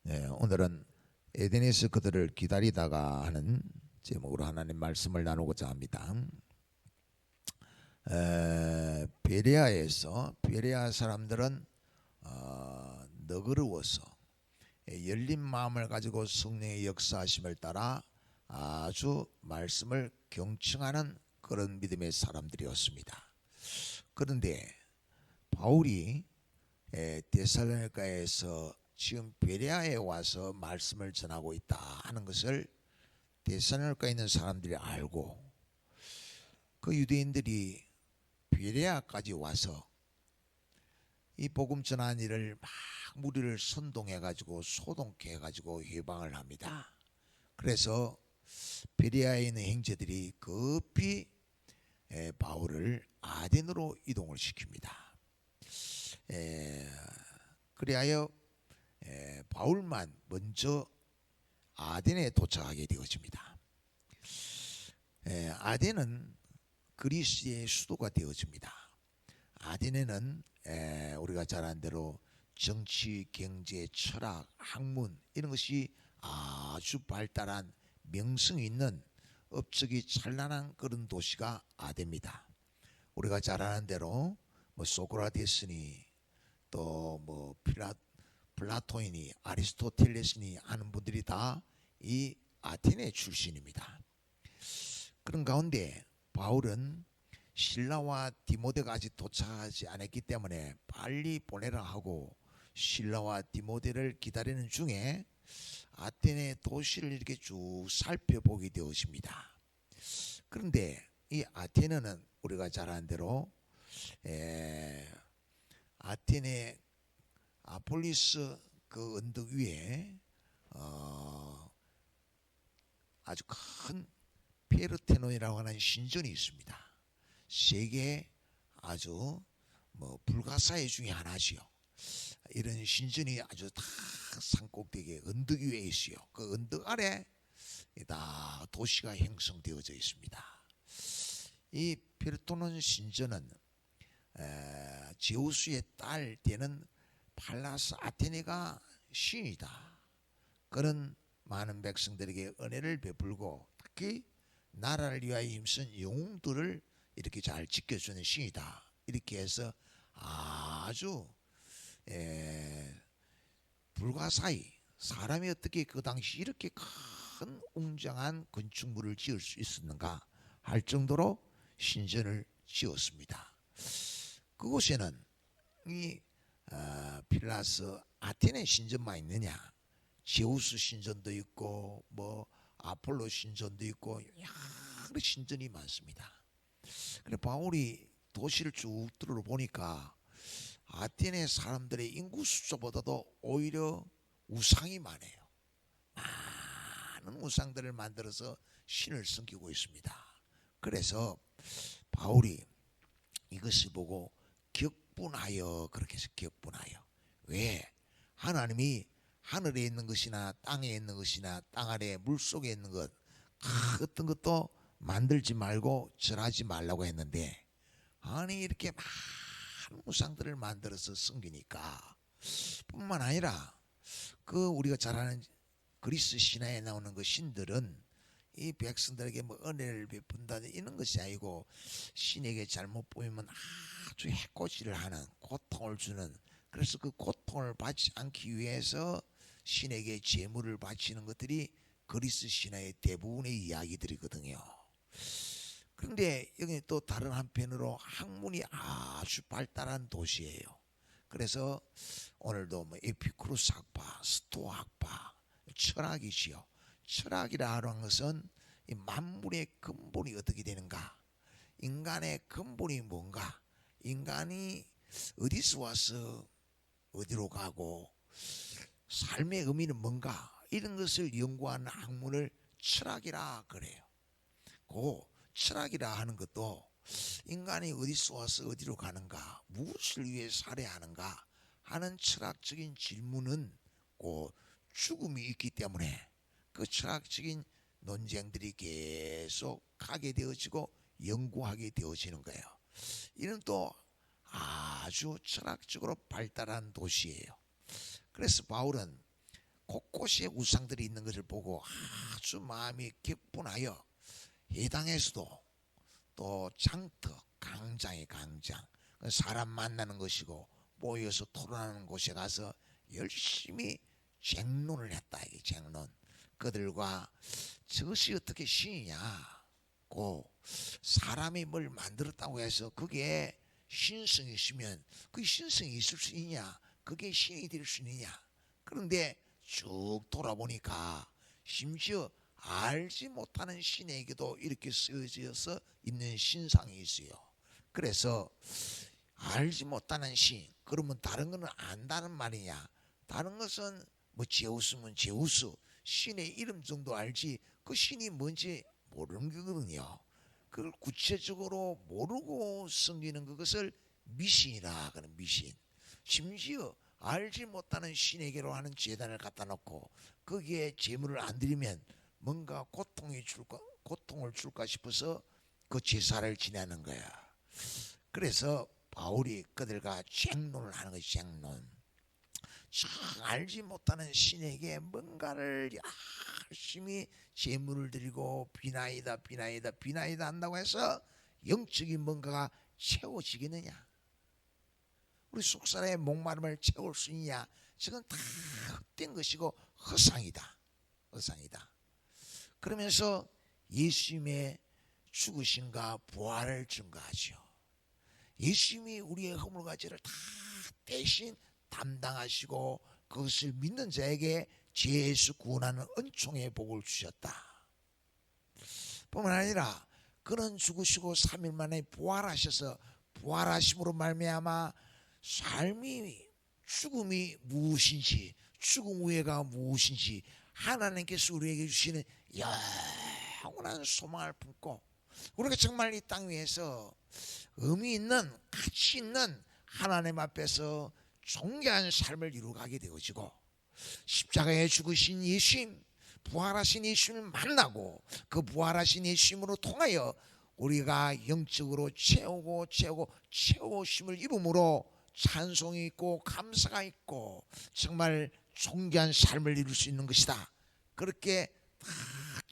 오늘은 에덴에서 그들을 기다리다가 하는 제목으로 하나님 말씀을 나누고자 합니다. 베레아에서 베레아 사람들은 너그러워서 열린 마음을 가지고 성령의 역사하심을 따라 아주 말씀을 경청하는 그런 믿음의 사람들이었습니다. 그런데 바울이 데살로니가에서 지금 베레아에 와서 말씀을 전하고 있다 하는 것을 데살로니가에 있는 사람들이 알고 그 유대인들이 베레아까지 와서 이 복음 전하는 일을 막 무리를 선동해 가지고 소동케 해 가지고 회방을 합니다. 그래서 베레아에 있는 형제들이 급히 바울을 아덴으로 이동을 시킵니다. 그리하여 바울만 먼저 아덴에 도착하게 되어집니다. 아덴은 그리스의 수도가 되어집니다. 아덴에는 우리가 잘 아는 대로 정치, 경제, 철학, 학문 이런 것이 아주 발달한 명성이 있는 업적이 찬란한 그런 도시가 아덴입니다. 우리가 잘 아는 대로 뭐 소크라테스니 또 뭐 플라토인이 아리스토텔레스니 하는 분들이 다 이 아테네 출신입니다. 그런 가운데 바울은 실라와 디모데가 아직 도착하지 않았기 때문에 빨리 보내라 하고 실라와 디모데를 기다리는 중에 아테네 도시를 이렇게 쭉 살펴보게 되었습니다. 그런데 이 아테네는 우리가 잘 아는 대로 아테네 아폴리스 그 언덕 위에 아주 큰 페르테논이라고 하는 신전이 있습니다. 세계 아주 불가사의 중에 하나지요. 이런 신전이 아주 다 산꼭대기에 언덕 위에 있어요. 그 언덕 아래 다 도시가 형성되어져 있습니다. 이 페르테논 신전은 제우스의 딸 되는 팔라스 아테네가 신이다. 그런 많은 백성들에게 은혜를 베풀고 특히 나라를 위하여 힘쓴 영웅들을 이렇게 잘 지켜주는 신이다. 이렇게 해서 아주 불가사의 사람이 어떻게 그 당시 이렇게 큰 웅장한 건축물을 지을 수 있었는가 할 정도로 신전을 지었습니다. 그곳에는 이 필라스 아테네 신전만 있느냐? 제우스 신전도 있고 뭐 아폴로 신전도 있고 여러 신전이 많습니다. 그래 바울이 도시를 쭉 둘러보니까 아테네 사람들의 인구 숫자보다도 오히려 우상이 많아요. 많은 우상들을 만들어서 신을 섬기고 있습니다. 그래서 바울이 이것을 보고 격분하여 그렇게 해서 격분하여 왜? 하나님이 하늘에 있는 것이나 땅에 있는 것이나 땅 아래 물속에 있는 것 어떤 것도 만들지 말고 절하지 말라고 했는데 아니 이렇게 많은 우상들을 만들어서 섬기니까 뿐만 아니라 그 우리가 잘 아는 그리스 신화에 나오는 그 신들은 이 백성들에게 뭐 은혜를 베푼다 이런 것이 아니고 신에게 잘못 보이면 아주 해코지를 하는 고통을 주는 그래서 그 고통을 받지 않기 위해서 신에게 제물을 바치는 것들이 그리스 신화의 대부분의 이야기들이거든요. 그런데 여기 또 다른 한편으로 학문이 아주 발달한 도시예요. 그래서 오늘도 뭐 에피쿠로스 학파, 스토아 학파, 철학이지요. 철학이라 하는 것은 이 만물의 근본이 어떻게 되는가? 인간의 근본이 뭔가? 인간이 어디서 와서 어디로 가고 삶의 의미는 뭔가? 이런 것을 연구하는 학문을 철학이라 그래요. 그 철학이라 하는 것도 인간이 어디서 와서 어디로 가는가? 무엇을 위해 살아야 하는가? 하는 철학적인 질문은 그 죽음이 있기 때문에 그 철학적인 논쟁들이 계속 하게 되어지고 연구하게 되어지는 거예요. 이는 또 아주 철학적으로 발달한 도시예요. 그래서 바울은 곳곳에 우상들이 있는 것을 보고 아주 마음이 격분하여 해당에서도 또 장터, 강장이 강장, 사람 만나는 것이고 모여서 토론하는 곳에 가서 열심히 쟁론을 했다. 이게 쟁론. 그들과 저것이 어떻게 신이냐고, 사람이 뭘 만들었다고 해서 그게 신성이 있으면 그 신성이 있을 수 있냐, 그게 신이 될 수 있느냐. 그런데 쭉 돌아보니까 심지어 알지 못하는 신에게도 이렇게 쓰여져서 있는 신상이 있어요. 그래서 알지 못하는 신, 그러면 다른 거는 안다는 말이냐. 다른 것은 뭐 제우스면 제우스, 신의 이름 정도 알지 그 신이 뭔지 모르는 거거든요. 그걸 구체적으로 모르고 섬기는 그것을 미신이라 하는, 미신. 심지어 알지 못하는 신에게로 하는 제단을 갖다 놓고 거기에 제물을 안 드리면 뭔가 고통을 줄까 싶어서 그 제사를 지내는 거야. 그래서 바울이 그들과 쟁론을 하는 거지. 쟁론. 참 알지 못하는 신에게 뭔가를 열심히 제물을 드리고 비나이다 한다고 해서 영적인 뭔가가 채워지겠느냐? 우리 속사람의 목마름을 채울 수 있냐? 저건 다 헛된 것이고 허상이다. 그러면서 예수님의 죽으심과 부활을 증거하죠. 예수님이 우리의 허물과 죄를 다 대신 담당하시고 그것을 믿는 자에게 죄에서 구원하는 은총의 복을 주셨다. 뿐만 아니라 그는 죽으시고 3일 만에 부활하셔서 부활하심으로 말미암아 죽음이 무엇인지, 죽음 후에가 무엇인지 하나님께서 우리에게 주시는 영원한 소망을 품고 우리가 정말 이 땅 위에서 의미 있는, 가치 있는 하나님 앞에서 존귀한 삶을 이루어가게 되어지고, 십자가에 죽으신 예수님, 부활하신 예수님을 만나고 그 부활하신 예수님으로 통하여 우리가 영적으로 채우심을 이루므로 찬송이 있고 감사가 있고 정말 존귀한 삶을 이룰 수 있는 것이다. 그렇게 다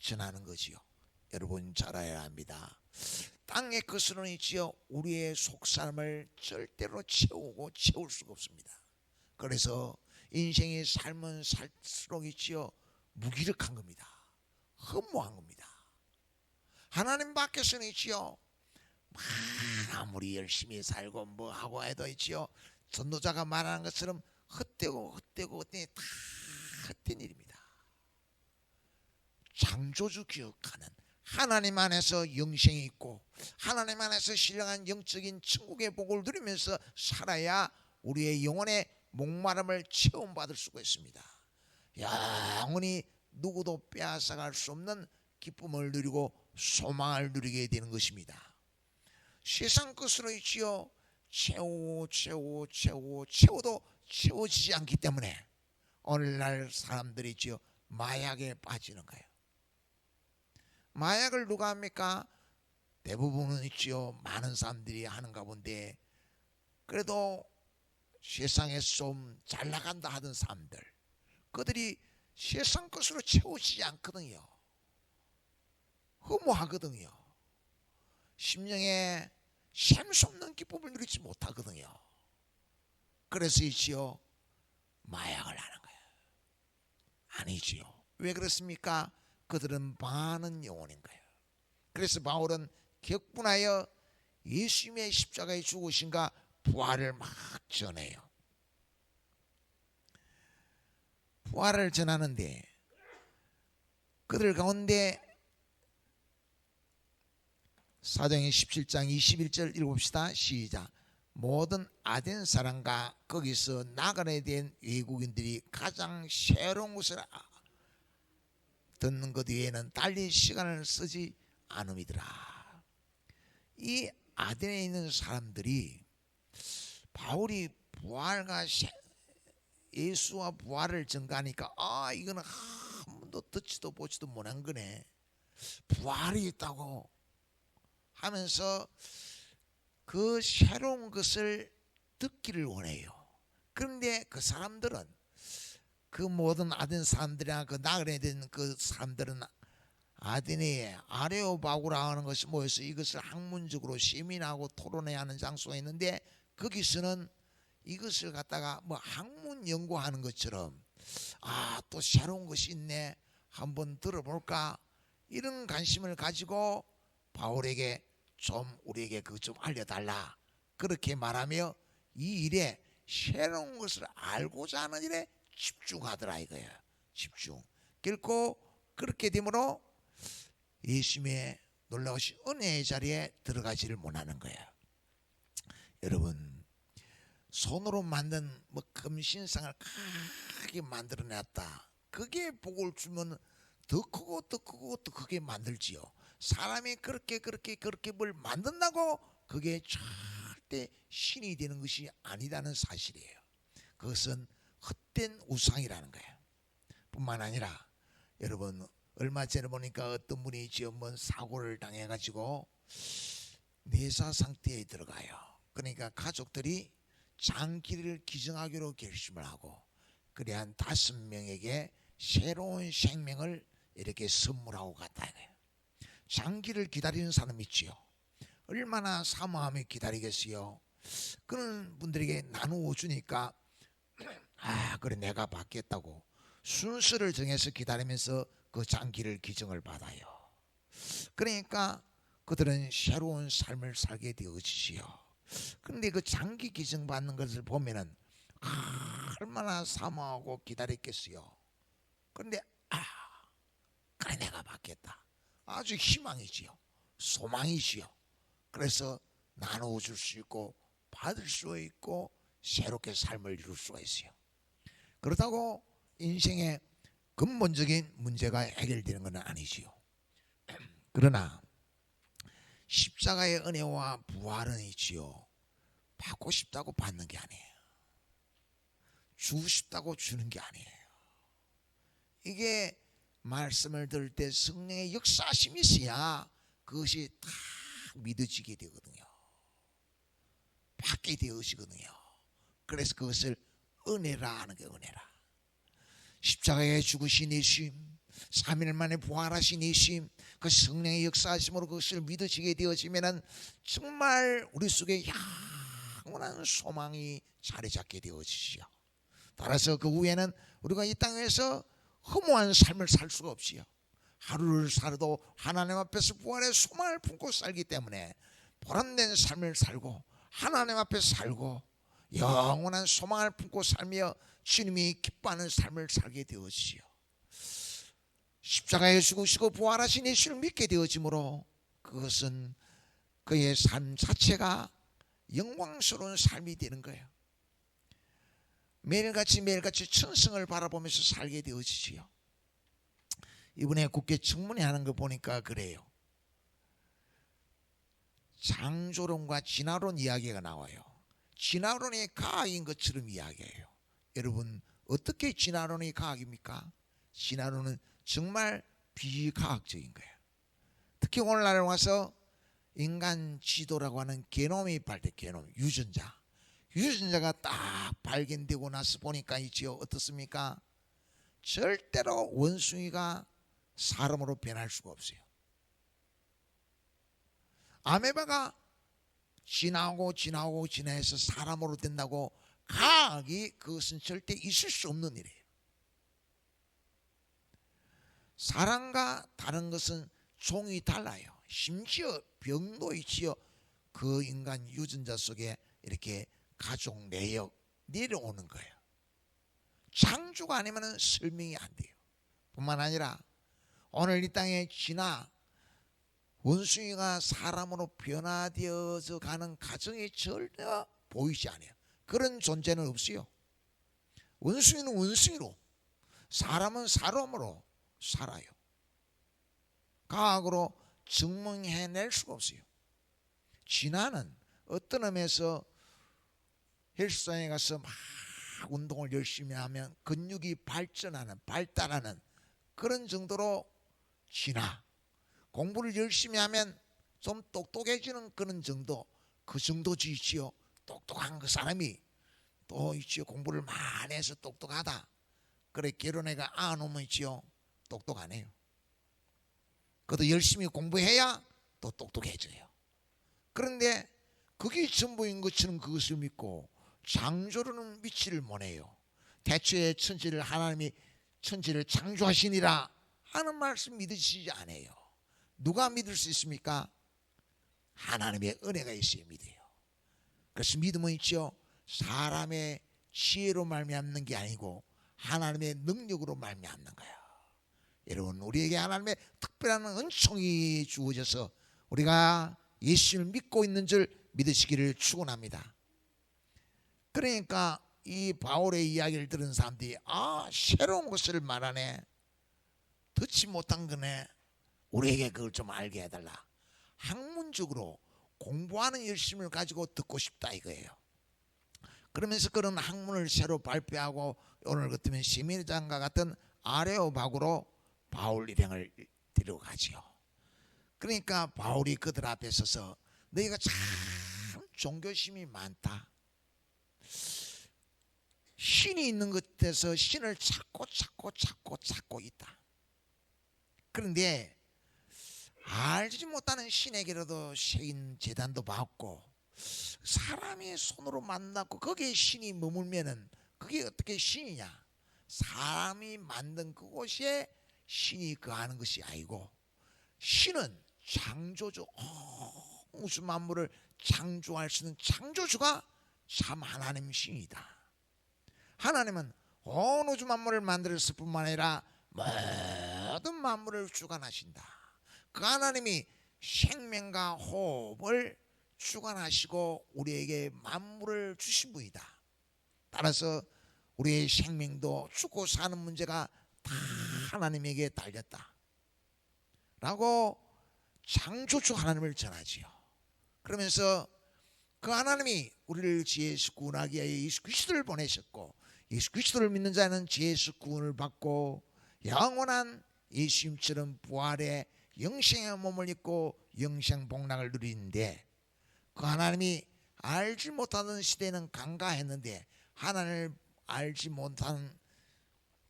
전하는 거지요. 여러분 잘 알아야 합니다. 땅의 것으로는 있지요, 우리의 속사람을 절대로 채울 수가 없습니다. 그래서 인생의 삶은 살수록 있지요, 무기력한 겁니다. 허무한 겁니다. 하나님 밖에서는 있지요, 아무리 열심히 살고 뭐 하고 해도 있지요, 전도자가 말하는 것처럼 헛되고 다 헛된 일입니다. 창조주 기억하는 하나님 안에서 영생이 있고 하나님 안에서 신령한 영적인 천국의 복을 누리면서 살아야 우리의 영혼의 목마름을 체험받을 수가 있습니다. 영원히 누구도 빼앗아갈 수 없는 기쁨을 누리고 소망을 누리게 되는 것입니다. 세상 것으로 있지요, 채워도 채워지지 않기 때문에 오늘날 사람들이 있지요, 마약에 빠지는 거예요. 마약을 누가 합니까? 대부분은 있지요, 많은 사람들이 하는가 본데, 그래도 세상에서 좀 잘 나간다 하던 사람들, 그들이 세상 것으로 채워지지 않거든요. 허무하거든요. 심령에 셈수 없는 기쁨을 누리지 못하거든요. 그래서 있지요, 마약을 하는 거예요. 아니지요. 왜 그렇습니까? 그들은 많은 영혼인 거예요. 그래서 바울은 격분하여 예수님의 십자가에 죽으신가 부활을 막 전해요. 부활을 전하는데 그들 가운데 사도행전 17장 21절 읽어봅시다. 시작. 모든 아덴 사람과 거기서 나그네 된 외국인들이 가장 새로운 것을 듣는 것 외에는 달리 시간을 쓰지 않음이더라. 이 아덴에 있는 사람들이 바울이 부활과 예수와 부활을 증거하니까 이거는 한 번도 듣지도 보지도 못한 거네, 부활이 있다고 하면서 그 새로운 것을 듣기를 원해요. 그런데 그 사람들은 그 모든 아덴 사람들이나 그 나그네 된 그 사람들은 아데네에 아레오바구라 하는 것이 모여서 이것을 학문적으로 시민하고 토론해야 하는 장소가 있는데, 거기서는 이것을 갖다가 뭐 학문 연구하는 것처럼 또 새로운 것이 있네, 한번 들어볼까, 이런 관심을 가지고 바울에게 좀 우리에게 그것 좀 알려달라 그렇게 말하며 이 일에 새로운 것을 알고자 하는 일에 집중하더라 이거예요. 집중. 결코 그렇게 되므로 예수님의 놀라우신 은혜의 자리에 들어가지를 못하는 거예요. 여러분, 손으로 만든 뭐 금신상을 크게 만들어놨다, 그게 복을 주면 더 크고 더 크고 더 크게 만들지요. 사람이 그렇게 뭘 만든다고 그게 절대 신이 되는 것이 아니라는 사실이에요. 그것은 헛된 우상이라는 거예요. 뿐만 아니라 여러분, 얼마 전에 보니까 어떤 분이 지금 사고를 당해가지고 내사 상태에 들어가요. 그러니까 가족들이 장기를 기증하기로 결심을 하고, 그래 한 5명에게 새로운 생명을 이렇게 선물하고 갔다. 장기를 기다리는 사람이 있지요. 얼마나 사모하며 기다리겠어요. 그런 분들에게 나누어 주니까 그래 내가 받겠다고 순서를 정해서 기다리면서 그 장기를 기증을 받아요. 그러니까 그들은 새로운 삶을 살게 되어지지요. 그런데 그 장기 기증 받는 것을 보면은 얼마나 사모하고 기다렸겠어요. 그런데 그래 내가 받겠다, 아주 희망이지요. 소망이지요. 그래서 나누어 줄 수 있고 받을 수 있고 새롭게 삶을 이룰 수가 있어요. 그렇다고 인생의 근본적인 문제가 해결되는 건 아니지요. 그러나 십자가의 은혜와 부활은 있지요. 받고 싶다고 받는 게 아니에요. 주고 싶다고 주는 게 아니에요. 이게 말씀을 들을 때 성령의 역사심이 있어야 그것이 다 믿어지게 되거든요. 받게 되어지거든요. 그래서 그것을 은혜라 하는 게 은혜라. 십자가에 죽으신 예수님, 3일 만에 부활하신 예수님, 그 성령의 역사하심으로 그것을 믿어지게 되어지면은 정말 우리 속에 영원한 소망이 자리 잡게 되어지죠. 따라서 그 후에는 우리가 이 땅에서 허무한 삶을 살 수가 없지요. 하루를 살아도 하나님 앞에서 부활의 소망을 품고 살기 때문에 보람된 삶을 살고 하나님 앞에 살고 영원한 소망을 품고 살며 주님이 기뻐하는 삶을 살게 되어지요. 십자가에 죽으시고 부활하신 예수를 믿게 되어지므로 그것은 그의 삶 자체가 영광스러운 삶이 되는 거예요. 매일같이 천성을 바라보면서 살게 되어지지요. 이번에 국회 청문회 하는 거 보니까 그래요. 창조론과 진화론 이야기가 나와요. 진화론이 과학인 것처럼 이야기해요. 여러분, 어떻게 진화론이 과학입니까? 진화론은 정말 비과학적인 거예요. 특히 오늘날 와서 인간 지도라고 하는 게놈이 발견, 게놈, 유전자가 딱 발견되고 나서 보니까 있지요. 어떻습니까? 절대로 원숭이가 사람으로 변할 수가 없어요. 아메바가 진화해서 사람으로 된다고 과학이 그것은 절대 있을 수 없는 일이에요. 사람과 다른 것은 종이 달라요. 심지어 병도 있지요. 그 인간 유전자 속에 이렇게 가족 내역 내려오는 거예요. 창조가 아니면 설명이 안 돼요. 뿐만 아니라 오늘 이 땅에 원숭이가 사람으로 변화되어서 가는 과정이 전혀 보이지 않아요. 그런 존재는 없어요. 원숭이는 원숭이로, 사람은 사람으로 살아요. 과학으로 증명해낼 수가 없어요. 진화는 어떤 의미에서 헬스장에 가서 막 운동을 열심히 하면 근육이 발달하는 그런 정도로 진화. 공부를 열심히 하면 좀 똑똑해지는 그런 정도, 그 정도지 있지요. 똑똑한 그 사람이 또 있지요. 공부를 많이 해서 똑똑하다. 그래 결혼해가 안 오면 있지요, 똑똑하네요. 그것도 열심히 공부해야 또 똑똑해져요. 그런데 그게 전부인 것처럼 그것을 믿고 창조로는 믿지를 못해요. 태초에 천지를 하나님이 천지를 창조하시니라 하는 말씀 믿으시지 않아요. 누가 믿을 수 있습니까? 하나님의 은혜가 있어야 믿어요. 그래서 믿음은 있죠, 사람의 지혜로 말미암는 게 아니고 하나님의 능력으로 말미암는 거예요. 여러분, 우리에게 하나님의 특별한 은총이 주어져서 우리가 예수를 믿고 있는 줄 믿으시기를 축원합니다. 그러니까 이 바울의 이야기를 들은 사람들이 새로운 것을 말하네, 듣지 못한 거네, 우리에게 그걸 좀 알게 해달라. 학문적으로 공부하는 열심을 가지고 듣고 싶다 이거예요. 그러면서 그런 학문을 새로 발표하고 오늘 같으면 세미나장과 같은 아레오박으로 바울 일행을 데려가지요. 그러니까 바울이 그들 앞에 서서 너희가 참 종교심이 많다, 신이 있는 것에서 신을 찾고 있다. 그런데 알지 못하는 신에게로도 새긴 제단도 받고 사람의 손으로 만났고 거기에 신이 머물면은 그게 어떻게 신이냐? 사람이 만든 그곳에 신이 거하는 것이 아니고 신은 창조주, 우주 만물을 창조할 수 있는 창조주가 참 하나님 신이다. 하나님은 온 우주 만물을 만들었을 뿐만 아니라 모든 만물을 주관하신다. 그 하나님이 생명과 호흡을 주관하시고 우리에게 만물을 주신 분이다. 따라서 우리의 생명도 죽고 사는 문제가 다 하나님에게 달렸다 라고 창조주 하나님을 전하지요. 그러면서 그 하나님이 우리를 지혜에서 구원하기 위하여 예수 그리스도를 보내셨고 예수 그리스도를 믿는 자는 지혜에서 구원을 받고 영원한 예수님처럼 부활의 영생의 몸을 입고 영생 복락을 누리는데, 그 하나님이 알지 못하던 시대는 간과했는데 하나님을 알지 못하는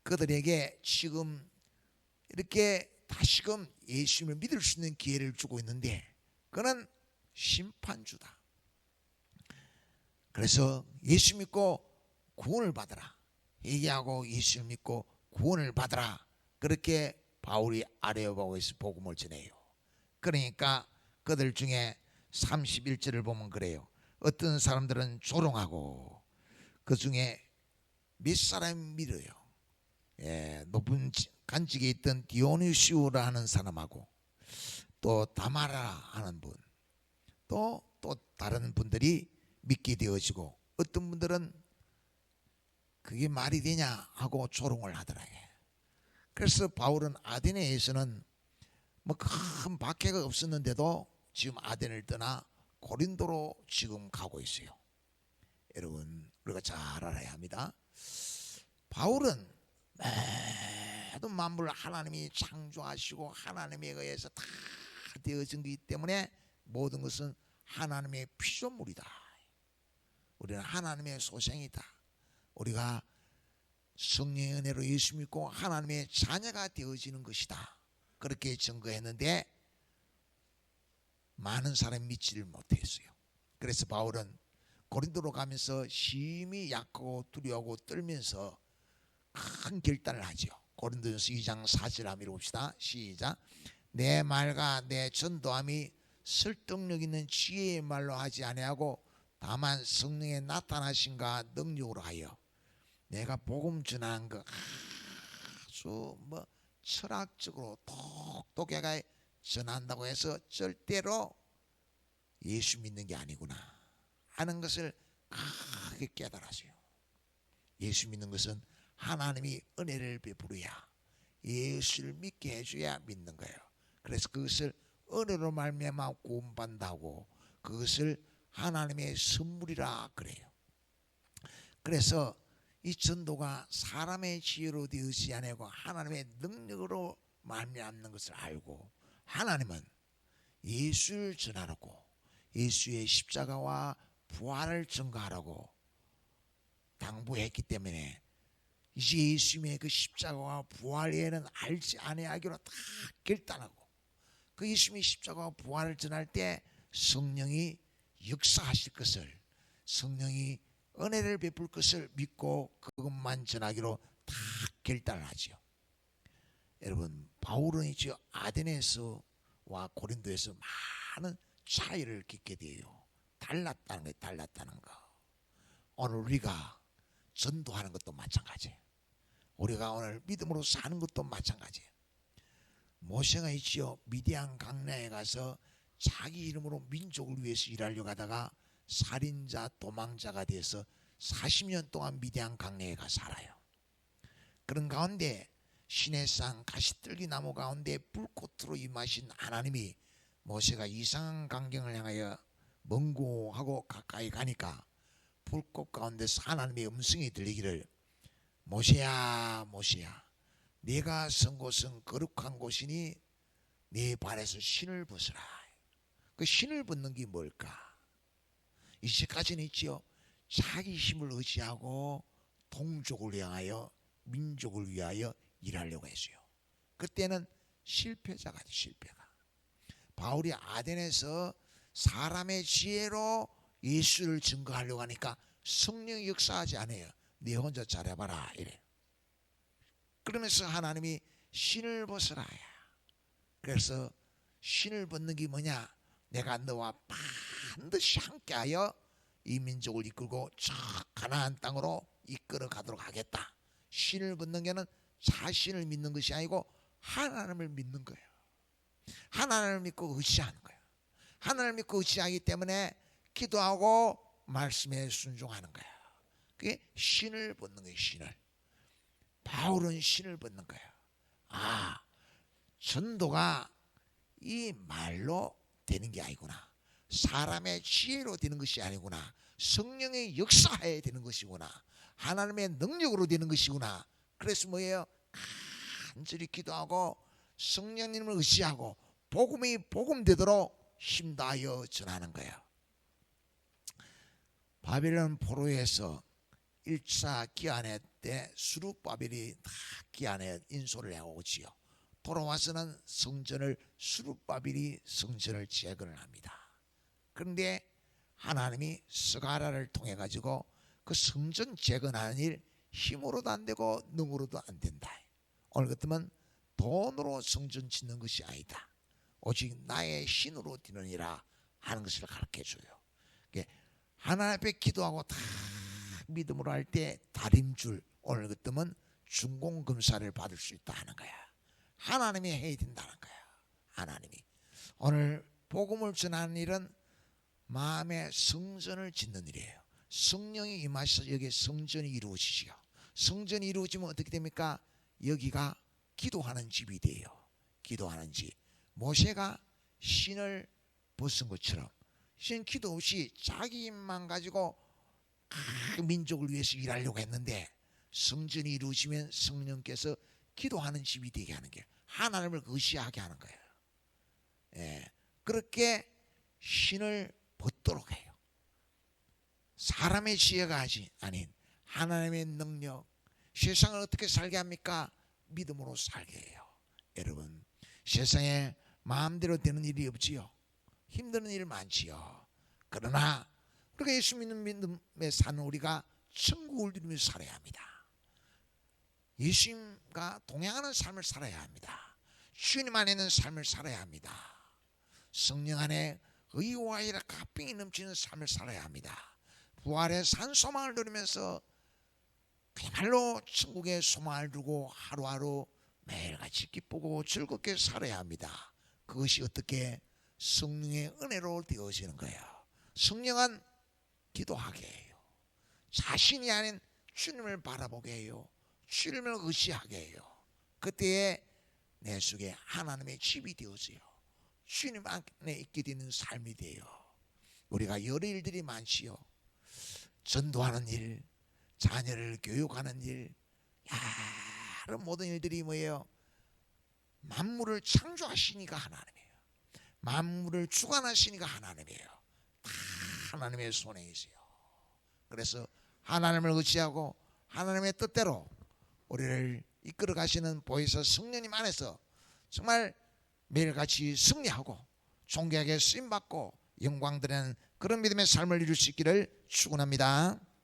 그들에게 지금 이렇게 다시금 예수님을 믿을 수 있는 기회를 주고 있는데 그는 심판주다. 그래서 예수 믿고 구원을 받으라 얘기하고 예수 믿고 구원을 받으라, 그렇게 바울이 아레오바고에서 복음을 전해요. 그러니까 그들 중에 31절을 보면 그래요. 어떤 사람들은 조롱하고 그 중에 몇 사람이 믿어요. 높은 간직에 있던 디오니시우라 하는 사람하고 또 다마라 하는 분, 또 다른 분들이 믿게 되어지고 어떤 분들은 그게 말이 되냐 하고 조롱을 하더라고요. 그래서 바울은 아데네에서는 뭐 큰 박해가 없었는데도 지금 아덴을 떠나 고린도로 지금 가고 있어요. 여러분, 우리가 잘 알아야 합니다. 바울은 모든 만물을 하나님이 창조하시고 하나님에 의해서 다 되어진 것이기 때문에 모든 것은 하나님의 피조물이다. 우리는 하나님의 소생이다. 우리가 성령의 은혜로 예수 믿고 하나님의 자녀가 되어지는 것이다. 그렇게 증거했는데 많은 사람이 믿지를 못했어요. 그래서 바울은 고린도로 가면서 심히 약하고 두려워하고 떨면서 큰 결단을 하죠. 고린도전서 2장 4절 한번 읽어봅시다. 시작. 내 말과 내 전도함이 설득력 있는 지혜의 말로 하지 아니하고 다만 성령의 나타나심과 능력으로 하여 내가 복음 전하는 거 아주 철학적으로 똑똑하게 전한다고 해서 절대로 예수 믿는 게 아니구나 하는 것을 크게 깨달았어요. 예수 믿는 것은 하나님이 은혜를 베풀어야 예수를 믿게 해줘야 믿는 거예요. 그래서 그것을 은혜로 말미암아 구원받는다고 그것을 하나님의 선물이라 그래요. 그래서 이 전도가 사람의 지혜로 되어지지 아니고 하나님의 능력으로 말미암는 것을 알고 하나님은 예수를 전하라고 예수의 십자가와 부활을 증거하라고 당부했기 때문에 이제 예수님의 그 십자가와 부활 외에는 알지 아니하기로 다 결단하고 그 예수님의 십자가와 부활을 전할 때 성령이 역사하실 것을, 성령이 은혜를 베풀 것을 믿고 그것만 전하기로 다 결단을 하지요. 여러분, 바울은 이제 아데네서와 고린도에서 많은 차이를 겪게 돼요. 달랐다는 거. 오늘 우리가 전도하는 것도 마찬가지예요. 우리가 오늘 믿음으로 사는 것도 마찬가지예요. 모세가 있지요. 미디안 강야에 가서 자기 이름으로 민족을 위해서 일하려고 하다가 살인자, 도망자가 돼서 40년 동안 미디안 강야에 가 살아요. 그런 가운데 시내산 가시떨기 나무 가운데 불꽃으로 임하신 하나님이 모세가 이상한 광경을 향하여 먼고하고 가까이 가니까 불꽃 가운데서 하나님의 음성이 들리기를 모세야 모세야 네가 선 곳은 거룩한 곳이니 네 발에서 신을 벗으라. 그 신을 벗는 게 뭘까? 이제까지는 있지요. 자기 힘을 의지하고 동족을 향하여 민족을 위하여 일하려고 했어요. 그때는 실패자가 돼. 실패가. 바울이 아덴에서 사람의 지혜로 예수를 증거하려고 하니까 성령이 역사하지 않아요. 네 혼자 잘해봐라 이래. 그러면서 하나님이 신을 벗으라. 그래서 신을 벗는 게 뭐냐? 내가 너와 반드시 함께하여 이 민족을 이끌고 저 가나안 땅으로 이끌어 가도록 하겠다. 신을 벗는 게는 자신을 믿는 것이 아니고 하나님을 믿는 거예요. 하나님을 믿고 의지하는 거예요. 하나님을 믿고 의지하기 때문에 기도하고 말씀에 순종하는 거예요. 그게 신을 벗는 거예요. 신을. 바울은 신을 벗는 거예요. 아, 전도가 이 말로 되는 게 아니구나. 사람의 지혜로 되는 것이 아니구나. 성령의 역사하에 되는 것이구나. 하나님의 능력으로 되는 것이구나. 그래서 뭐예요? 간절히 기도하고 성령님을 의지하고 복음이 복음되도록 힘다하여 전하는 거예요. 바벨론 포로에서 1차 기한회 때 수룹바벨이 다 기한회 인솔을 해오지요. 돌아와서는 성전을 수룹바벨이 성전을 재건을 합니다. 그런데 하나님이 스가랴를 통해 가지고 그 성전 재건하는 일 힘으로도 안 되고 능으로도 안 된다. 오늘 같으면 돈으로 성전 짓는 것이 아니다. 오직 나의 신으로 되느니라 하는 것을 가르쳐줘요. 하나님 앞에 기도하고 다 믿음으로 할 때 다림줄, 오늘 같으면 중공검사를 받을 수 있다 하는 거야. 하나님이 해야 된다는 거야. 하나님이. 오늘 복음을 전하는 일은 마음의 성전을 짓는 일이에요. 성령이 임하셔서 여기에 성전이 이루어지지요. 성전이 이루어지면 어떻게 됩니까? 여기가 기도하는 집이 돼요. 기도하는 집. 모세가 신을 벗은 것처럼 신 기도 없이 자기 힘만 가지고 그 민족을 위해서 일하려고 했는데 성전이 이루어지면 성령께서 기도하는 집이 되게 하는 게 하나님을 의지하게 하는 거예요. 예, 그렇게 신을 벗도록 해요. 사람의 지혜가 아닌 하나님의 능력. 세상을 어떻게 살게 합니까? 믿음으로 살게 해요. 여러분, 세상에 마음대로 되는 일이 없지요. 힘드는 일 많지요. 그러나 우리가 예수 믿는 믿음에 사는 우리가 천국을 누리면서 살아야 합니다. 예수님과 동행하는 삶을 살아야 합니다. 주님 안에 있는 삶을 살아야 합니다. 성령 안에 의와 이라 가병이 넘치는 삶을 살아야 합니다. 부활의 산 소망을 누리면서 그야말로 천국의 소망을 두고 하루하루 매일같이 기쁘고 즐겁게 살아야 합니다. 그것이 어떻게 성령의 은혜로 되어지는 거예요. 성령은 기도하게 해요. 자신이 아닌 주님을 바라보게 해요. 주님을 의지하게 해요. 그때에 내 속에 하나님의 집이 되어져요. 주님 안에 있게 되는 삶이 돼요. 우리가 여러 일들이 많지요. 전도하는 일, 자녀를 교육하는 일, 여러 모든 일들이 뭐예요? 만물을 창조하시니까 하나님이에요. 만물을 주관하시니까 하나님이에요. 다 하나님의 손에 있어요. 그래서 하나님을 의지하고 하나님의 뜻대로 우리를 이끌어 가시는 보혜사 성령님 안에서 정말 매일같이 승리하고 존귀하게 쓰임받고 영광 드리는 그런 믿음의 삶을 이룰 수 있기를 축원합니다.